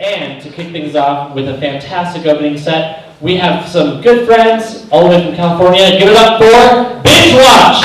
And to kick things off with a fantastic opening set, we have some good friends all the way from California. Give it up for Binge Watch!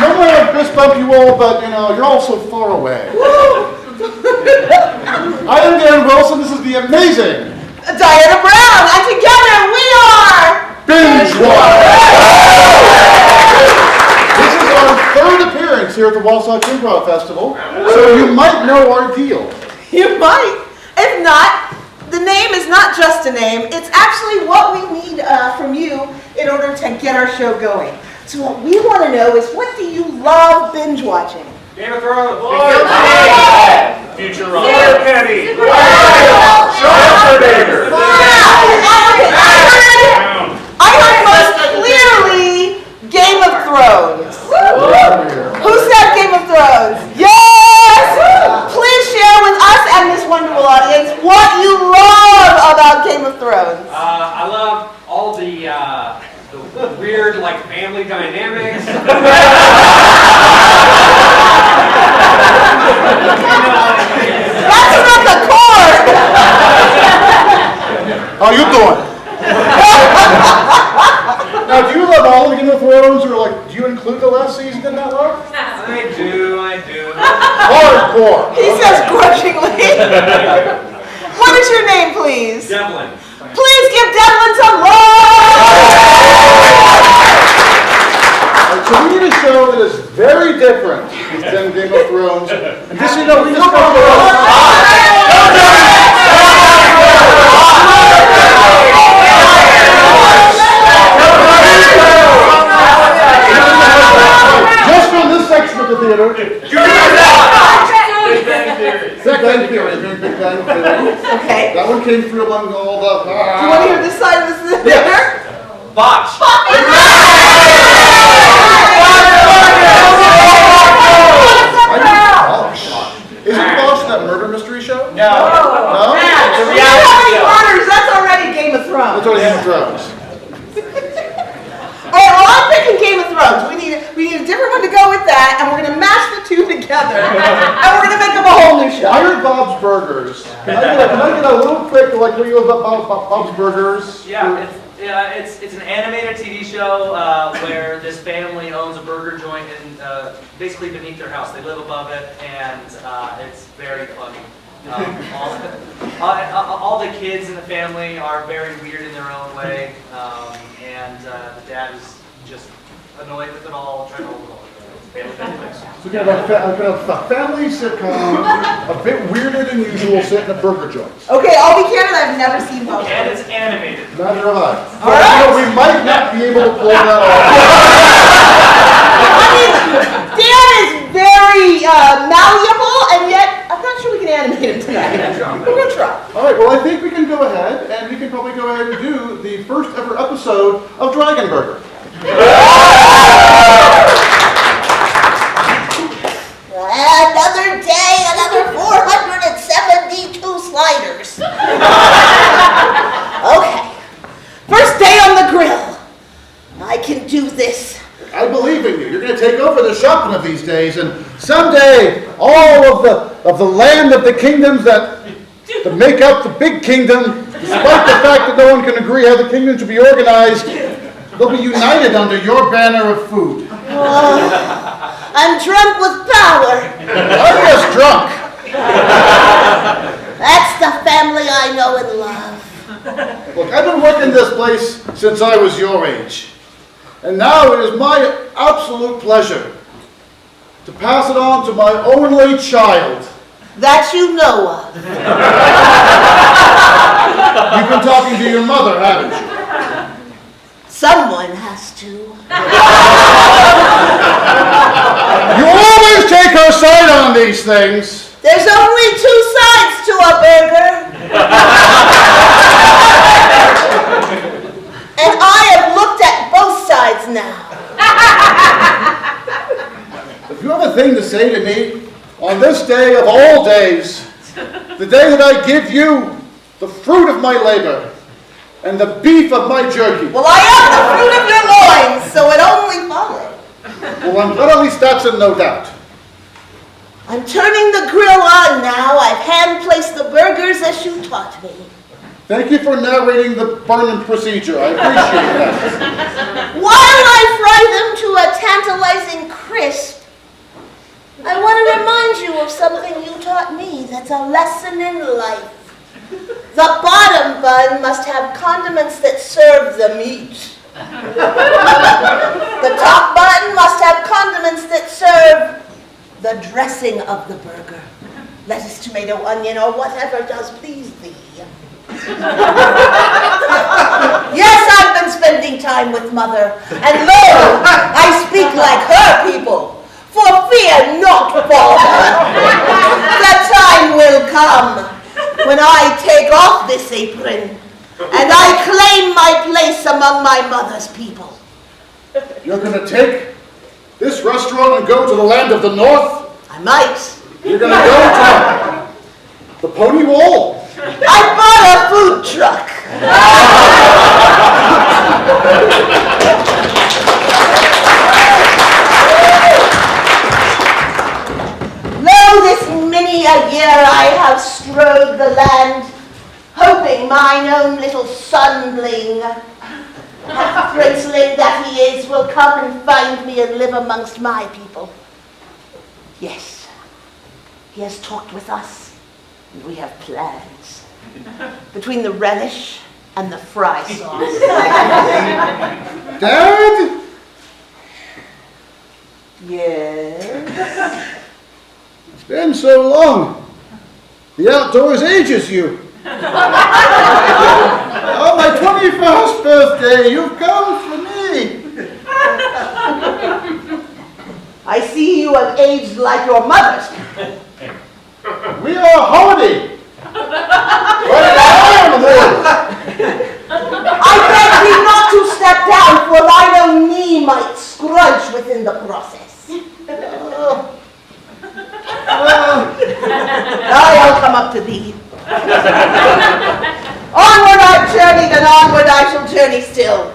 Normally I fist bump you all, but you're all so far away. I am Darren Wilson. This is the amazing Diana Brown, and together we are Binge Watch. This is our third appearance here at the Wasatch Improv Festival, so you might know our deal. You might. If not, the name is not just a name. It's actually what we need from you in order to get our show going. So what we want to know is, what do you love binge watching? Game of Thrones. Futurama. Kenny. I heard most clearly Game of Thrones. Who said Game of Thrones? Yes! Please share with us and this wonderful audience what you love about Game of Thrones. I love all the weird, family dynamics. That's not the core! How you doing? Now, do you love all of Game of Thrones, or do you include the last season in that love? I do. Hardcore. He says grudgingly. What is your name, please? Devlin. Please give Devlin some love! So we need a show that is very different than Game of Thrones. And just so you know, we just go just from this section of the theater. Big Bang Theory. Big Bang Theory. Big Bang Theory. Okay. That one came through among all the. Do you want to hear this side of the theater? Botch. Isn't Bosch that murder mystery show? No. No? It's a How reality many show. murders? That's already Game of Thrones. That's what Game of Thrones. All right, well, I'm picking Game of Thrones. We need a different one to go with that, and we're going to mash the two together, and we're going to make up a whole new show. I heard Bob's Burgers. Can I get a little quick, what you know about Bob's Burgers? Yeah, it's an animated TV show where this family owns a burger joint and basically beneath their house. They live above it, and it's very funny. All the kids in the family are very weird in their own way, and the dad is just annoyed with it all, trying to hold it all together. Family dynamics. So kind of a family sitcom, a bit weirder than usual, set in a burger joint. Okay, I'll be candid, I've never seen both. And it's animated. Neither have I. All right. We might not be able to pull that off. I mean, Dan is very malleable, and yet I'm not sure we can animate him tonight. We're going to try. All right, well, I think we can go ahead, and we can probably go ahead and do the first ever episode of Dragon Burger. Another day, another 472 sliders. Okay. First day on the grill. I can do this. I believe in you. You're going to take over the shop one of these days, and someday all of the land of the kingdoms that make up the big kingdom, despite the fact that no one can agree how the kingdom should be organized, they'll be united under your banner of food. I'm drunk with power. I'm just drunk. That's the family I know and love. Look, I've been working this place since I was your age. And now it is my absolute pleasure to pass it on to my only child. That you know of. You've been talking to your mother, haven't you? Someone has to. You always take her side on these things. There's only two sides to a burger. And I have looked at both sides now. If you have a thing to say to me on this day of all days, the day that I give you the fruit of my labor, and the beef of my jerky. Well, I am the fruit of your loins, so it only followed. Well, I'm glad at least that's in no doubt. I'm turning the grill on now. I've hand-placed the burgers as you taught me. Thank you for narrating the burning procedure. I appreciate that. While I fry them to a tantalizing crisp, I want to remind you of something you taught me that's a lesson in life. The bottom bun must have condiments that serve the meat. The top bun must have condiments that serve the dressing of the burger. Lettuce, tomato, onion, or whatever does please thee. Yes, I've been spending time with Mother, and lo, I speak like her people. For fear not, Father. The time will come when I take off this apron and I claim my place among my mother's people. You're going to take this restaurant and go to the land of the north? I might. You're going to go to the Pony Wall? I bought a food truck. Lo, this many a year I have strode the land, hoping mine own little sonbling, half-princeling that he is, will come and find me and live amongst my people. Yes, he has talked with us, and we have plans. Between the relish and the fry sauce. Dad? Yes? It's been so long. The outdoors ages you. On my 21st birthday, you've come for me. I see you have aged like your mother's. We are hardy. I beg thee not to step down, for thine own knee might scrunch within the process. I'll come up to thee. Onward I've journeyed, and onward I shall journey still.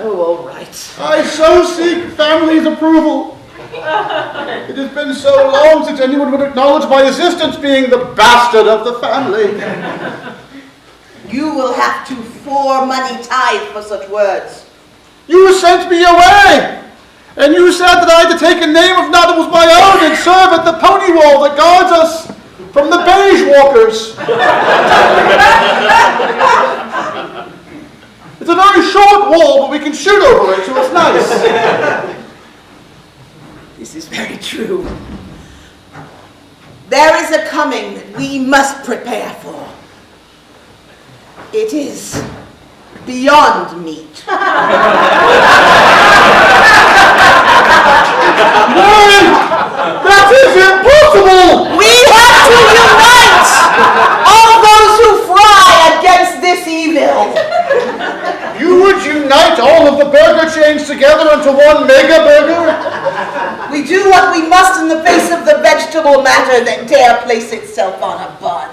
Oh, all right. I so seek family's approval. It has been so long since anyone would acknowledge my existence, being the bastard of the family. You will have to money tithe for such words. You sent me away, and you said that I had to take a name of not that was my own and serve at the pony wall that guards us from the beige walkers. It's a very short wall, but we can shoot over it, so it's nice. This is very true. There is a coming that we must prepare for. It is beyond meat. That is impossible! We have to unite all those who fry against this evil. You would unite all of the burger chains together into one mega burger? We do what we must in the face of the vegetable matter that dare place itself on a bun.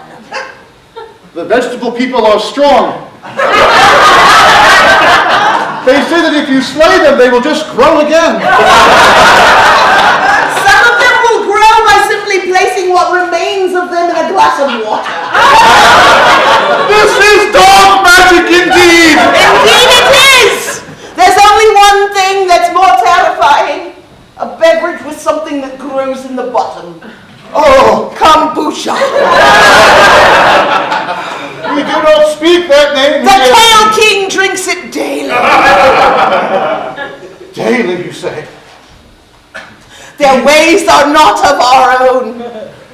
The vegetable people are strong. They say that if you slay them, they will just grow again. Some of them will grow by simply placing what remains of them in a glass of water. This is dog magic indeed! Indeed it is! There's only one thing that's more terrifying. A beverage with something that grows in the bottom. Oh, kombucha. We do not speak that name The here. Kale King drinks it daily. Daily, you say? Their ways are not of our own.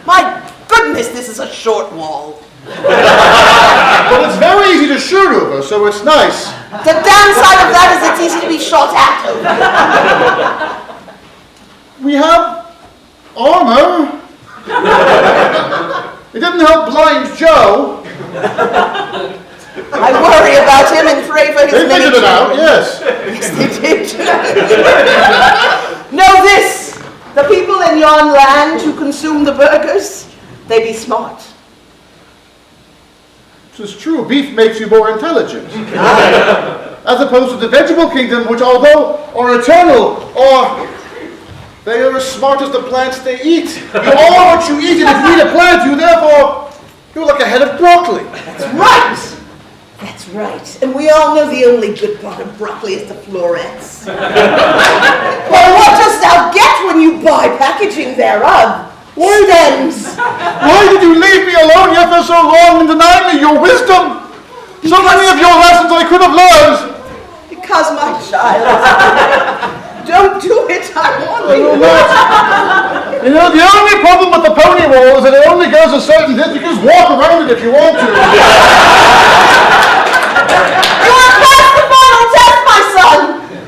My goodness, this is a short wall. But it's very easy to shoot over, so it's nice. The downside of that is it's easy to be shot at over. We have armor. It didn't help blind Joe. I worry about him and pray for his They many figured it out, children. yes. Yes, they did. Know this, the people in yon land who consume the burgers, they be smart. This is true. Beef makes you more intelligent. As opposed to the vegetable kingdom, which although are eternal, they are as smart as the plants they eat. You are what you eat, and if you eat a plant, you're like a head of broccoli. That's right. That's right. And we all know the only good part of broccoli is the florets. Well, what dost thou get when you buy packaging thereof? Stems. Why did you leave me alone yet for so long and deny me your wisdom? So many of your lessons I could have learned. Because, my child, don't do it, I want you. You know, the only problem with the pony wall is that it only goes a certain distance. You can just walk around it if you want to. You have passed the final test, my son.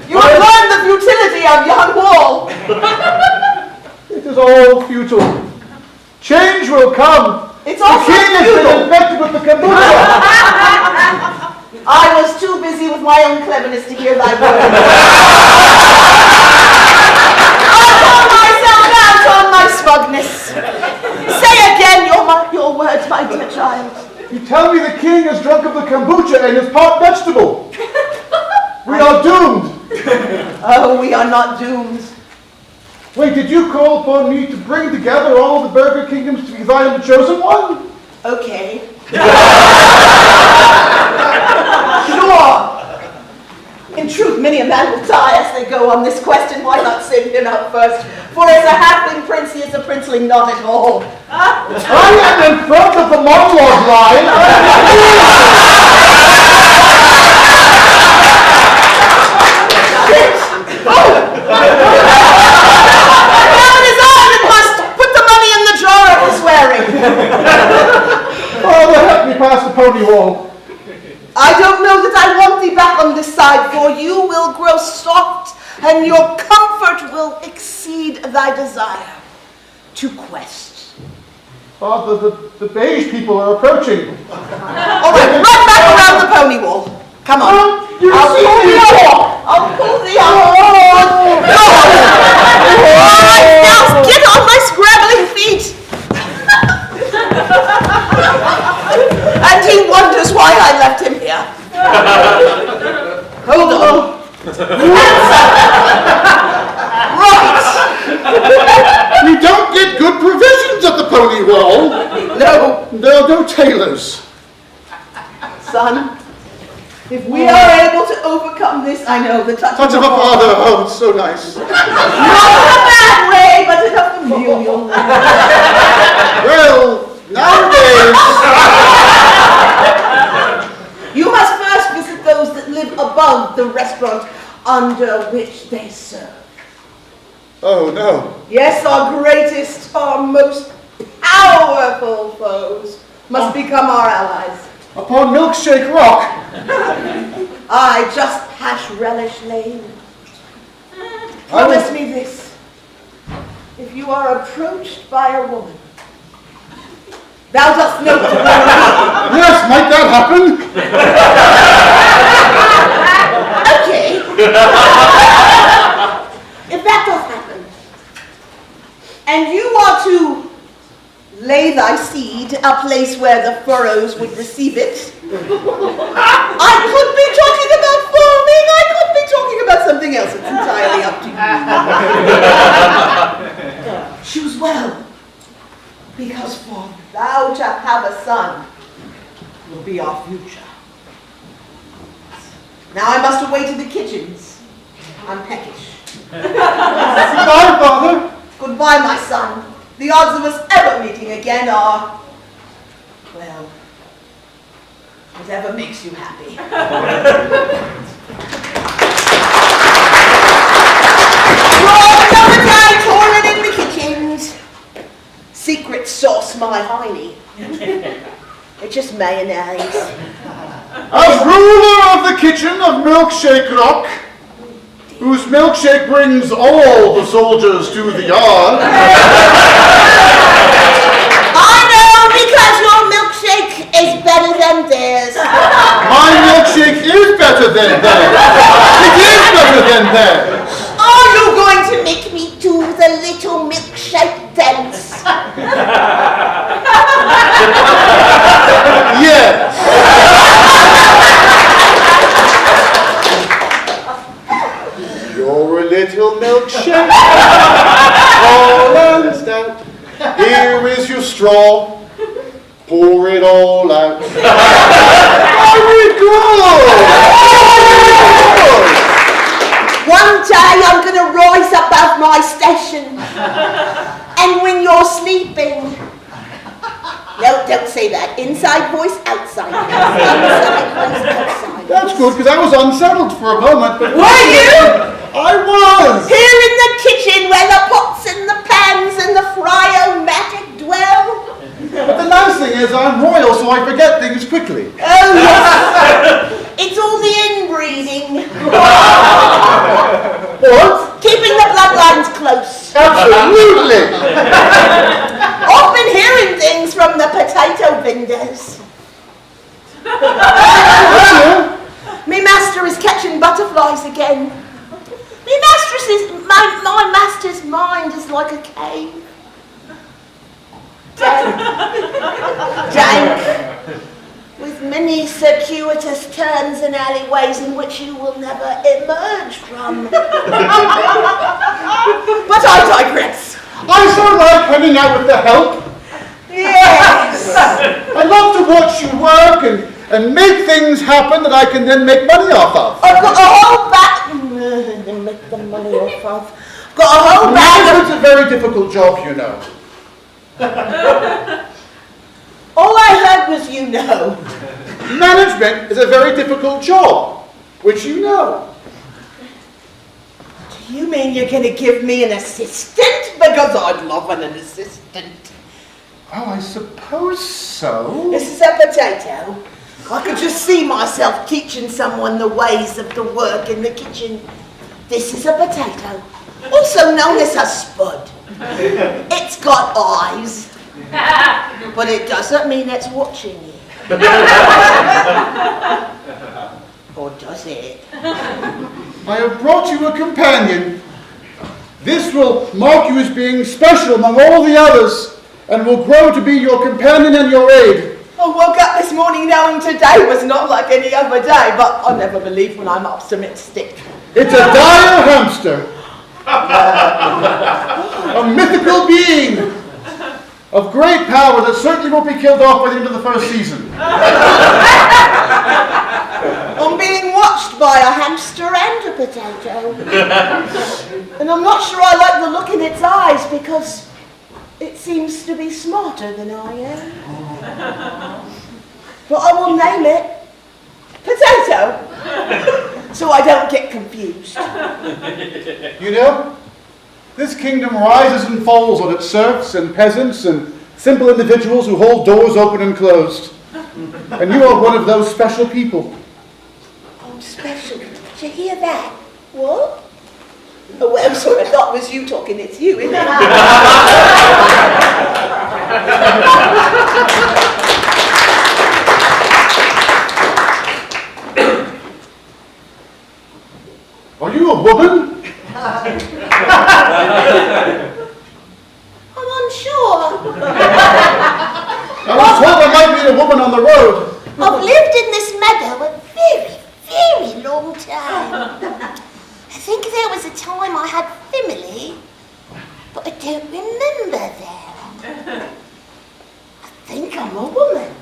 You have learned the futility of yon wall. It is all futile. Change will come. It's The also king has been futile. infected with the kombucha. I was too busy with my own cleverness to hear thy words. I call myself out on my smugness. Say again your words, my dear child. You tell me the king is drunk of the kombucha and is part vegetable. We are doomed. Oh, we are not doomed. Wait, did you call upon me to bring together all the burger kingdoms to be thine the chosen one? Okay. Sure. In truth, many a man will die as they go on this quest, and why not send him out first? For as a halfling prince, he is a princeling not at all. I am in front of the monologue line. Father, help me pass the pony wall. I don't know that I want thee back on this side, for you will grow soft, and your comfort will exceed thy desire to quest. Father, the beige people are approaching. All right, run back around the pony wall. Come on. I'll pull thee up. I'll pull thee up. All right, now get on my scrabbling feet. And he wonders why I left him here. Hold on. Right. You don't get good provisions at the pony wall. No. There are no tailors. Son, if we are able to overcome this, I know the touch Touch of a father, oh, it's so nice. Not in a bad way, but in a familial way. Well, nowadays, You must first visit those that live above the restaurant under which they serve. oh no. Yes, our greatest, our most powerful foes must become our allies. Upon Milkshake Rock, I just hash relish lane. Promise me this. If you are approached by a woman, thou dost know what to do. yes, might that happen? Okay. If that does happen, and you are to lay thy seed a place where the furrows would receive it, I could be talking about farming, I could be talking about something else. It's entirely up to you. Choose well, because for thou to have a son will be our future. Now I must away to the kitchens. I'm peckish. Goodbye, Father. Goodbye, my son. The odds of us ever meeting again are, well, whatever makes you happy. Another time touring in the kitchens. Secret sauce, my hiney. It's just mayonnaise. As ruler of the kitchen of Milkshake Rock, whose milkshake brings all the soldiers to the yard. I know, because your milkshake is better than theirs. My milkshake is better than theirs. It is better than theirs. Are you going to make me do the little milkshake dance? Yes. here is your straw. Pour it all out. Very good! One day I'm going to rise above my station. And when you're sleeping... No, don't say that. Inside voice, outside voice. Inside voice, outside. That's good, because I was unsettled for a moment. But Were you? I was! Here in the kitchen where the pots and the pans and the fryo-matic dwell. But the nice thing is I'm royal, so I forget things quickly. Oh, yes. It's all the inbreeding. What? Keeping the bloodlines close. Absolutely! I've been hearing things from the potato vendors. Me master is catching butterflies again. My master's mind is like a cave. Dank, with many circuitous turns and alleyways in which you will never emerge from. But I digress. I so like hanging out with the help. Yes. I love to watch you work and make things happen that I can then make money off of. I've got a whole bag. Make the money off of. Got a whole bag of. Management's a very difficult job, you know. All I heard was you know. Management is a very difficult job, which you know. Do you mean you're going to give me an assistant? Because I'd love an assistant. Oh, I suppose so. This is a potato. I could just see myself teaching someone the ways of the work in the kitchen. This is a potato, also known as a spud. It's got eyes, but it doesn't mean it's watching you. Or does it? I have brought you a companion. This will mark you as being special among all the others and will grow to be your companion and your aid. I woke up this morning knowing today was not like any other day, but I never believe when I'm optimistic. It's a dire hamster. A mythical being of great power that certainly won't be killed off by the end of the first season. I'm being watched by a hamster and a potato. And I'm not sure I like the look in its eyes because it seems to be smarter than I am. But I will name it Potato, so I don't get confused. You know, this kingdom rises and falls on its serfs and peasants and simple individuals who hold doors open and closed. And you are one of those special people. Oh, special. Did you hear that? What? Oh, well, sorry, I thought it was you talking. It's you, isn't it? Are you a woman? I'm unsure. I was told there might be a woman on the road. I've lived in this meadow a very, very long time. I think there was a time I had family, but I don't remember them. I think I'm a woman.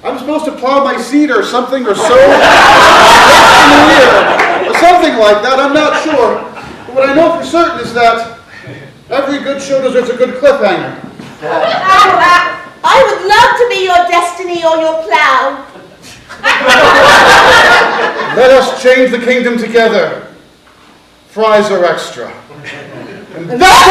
I'm supposed to plow my seed or something, or sow or something like that. I'm not sure. But what I know for certain is that every good show deserves a good cliffhanger. I would love to be your destiny or your plow. Let us change the kingdom together. Fries are extra. And that's